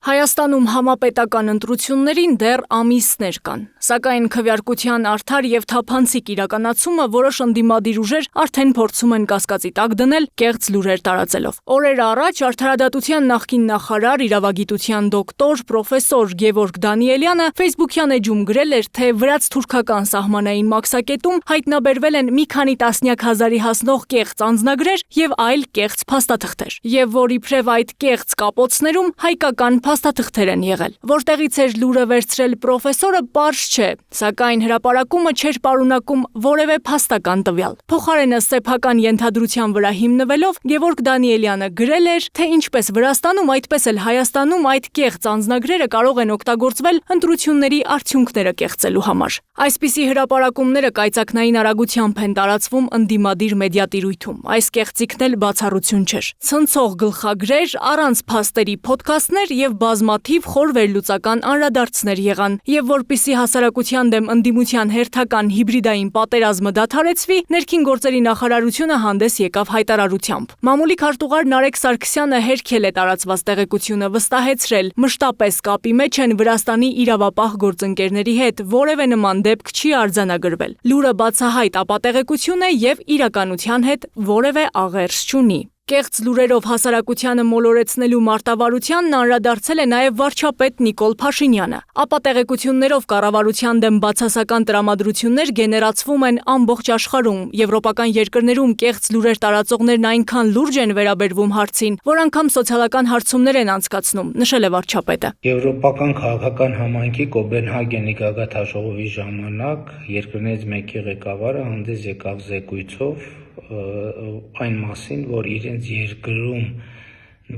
Հայաստանում համապետական ընտրություններին դեռ ամիսներ կան, սակայն քվեարկության արդար եւ թափանցիկ իրականացումը որոշ ընդդիմադիր ուժեր արդեն փորձում են կասկածի տակ դնել կեղծ լուրեր տարածելով։ Օրեր առաջ Արդարադատության նախկին նախարար, իրավագիտության դոկտոր, պրոֆեսոր Գևորգ Դանիելյանը Facebook-յան էջում գրել էր, թե վրաց-թուրքական սահմանային մաքսակետում հայտնաբերվել են մի քանի տասնյակ հազարի հասնող կեղծ անձնագրեր եւ այլ կեղծ փաստաթղթեր, եւ որ իբրև այդ կեղծ կապոցներում հայկական փաստաթղթեր են եղել։ Որտեղից էր լուրը վերցրել պրոֆեսորը, պարզ չէ, սակայն հրապարակումը չէր պարունակում որևէ փաստական տվյալ։ Փոխարենը սեփական ենթադրության վրա հիմնվելով Գևորգ Դանիելյանը գրել էր, թե ինչպես Վրաստանում, այդպես էլ Հայաստանում այդ կեղծ անձնագրերը կարող են օգտագործվել ընտրությունների արդյունքները կեղծելու համար։ Այսպիսի հրապարակումները կայծակնային արագությամբ են տարածվում ընդդիմադիր մեդիատիրույթում։ Այս կեղծիքն էլ բացառություն չէր։ Ցնցող գլխագրեր, առանց փաստերի փոդքասթներ եւ բազմաթիվ խոր վերլուծական անդրադարձներ եղան, եւ որպիսի հասարակության դեմ ընդդիմության հերթական հիբրիդային պատերազմը դադարեցվի, ներքին գործերի նախարարությունը հանդես եկավ հայտարարությամբ։ Մամուլի քարտուղար Նարեկ Սարգսյանը հերքել է տարածված տեղեկությունը, վստահեցրել, մշտապես կապի մեջ են Վրաստանի իրավապահ գործընկերների հետ, որևէ նման դեպք չի արձանագրվել։ Լուրը բացահայտ ապատեղեկություն է եւ իրականության հետ որևէ աղերս չունի։ Կեղծ լուրերով հասարակությանը մոլորեցնելու մարտավարությանն անդրադարձել է նաև վարչապետ Նիկոլ Փաշինյանը։ Ապատեղեկություններով կառավարության դեմ բացասական տրամադրություններ գեներացվում են ամբողջ աշխարհում։ Եվրոպական երկրներում կեղծ լուրեր տարածողներն այնքան լուրջ են վերաբերվում հարցին, որ անգամ սոցիալական հարցումներ են անցկացնում, նշել է վարչապետը։ Եվրոպական քաղաքական համայնքի Կոպենհագենի գագաթաժողովի ժամանակ երկրներից մեկի ղեկավարը հանդես եկավ զեկույցով այն մասին, որ իրենց երկրում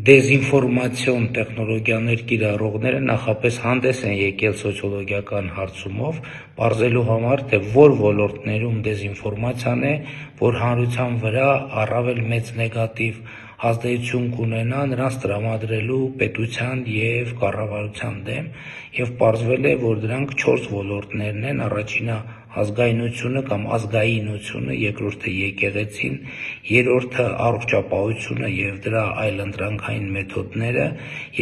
դեզինֆորմացիոն տեխնոլոգիաներ կիրառողները նախապես հանդես են եկել սոցիոլոգիական հարցումով, պարզելու համար, թե որ ոլորտներում դեզինֆորմացիան է, որ հանրության վրա առավել մեծ նեգատիվ ազդեցություն կունենա նրանց տրամադրելու պետության եւ կառավարության դեմ, եւ պարզվել է, որ դրանք 4 ոլորտներն են. առաջինը ազգայնությունը կամ ազգայինությունը, երկրորդը եկեղեցին, երրորդը առողջապահությունը եւ դրա այլընտրանքային մեթոդները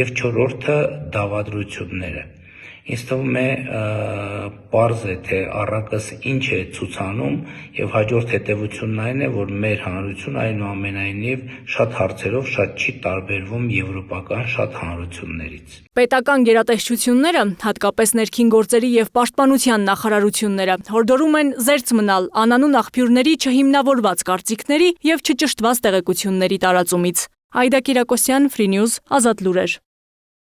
եւ չորրորդը դավադրությունները։ Ինձ թվում է պարզ է, թե առակս ինչ է ցուցանում եւ հաջորդ հետեւությունն այն է, որ մեր հանրությունը այնուամենայնիվ շատ հարցերով շատ չի տարբերվում եվրոպական շատ հանրություններից։ Պետական գերատեսչությունները, հատկապես ներքին գործերի եւ պաշտպանության նախարարությունները, հորդորում են զերծ մնալ անանուն աղբյուրների չհիմնավորված կարծիքների եւ չճշտված տեղեկությունների տարածումից։ Այդա Կիրակոսյան, Free News, Ազատ լուրեր։